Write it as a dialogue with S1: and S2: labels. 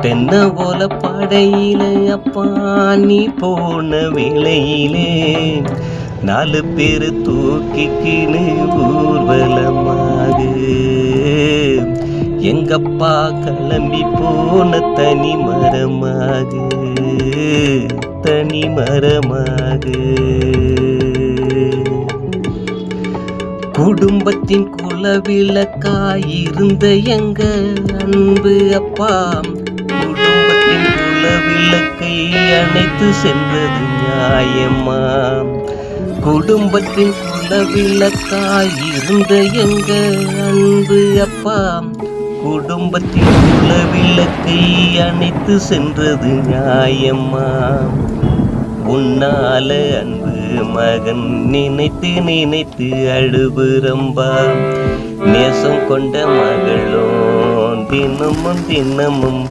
S1: தென்ன போல படையிலே அப்பா நீ போன வேளையிலே 4 பேரு தூக்கிக்கின்னு ஊர்வலமாக எங்கப்பா கிளம்பி போன தனி மரமாக குடும்பத்தின் குலவிளக்காயிருந்த எங்க அன்பு அப்பா குடும்பத்தின் குலவிளக்கை அணைத்து சென்றது நியாயமா? குடும்பத்தின் குலவிளக்காயிருந்த எங்க அன்பு அப்பா குடும்பத்தின் குலவிளக்கை அணைத்து சென்றது நியாயமா? உன்னால அன்பு மகன் நினைத்து நினைத்து அழுபுறம்பா நேசம் கொண்ட மகளோ தினமும்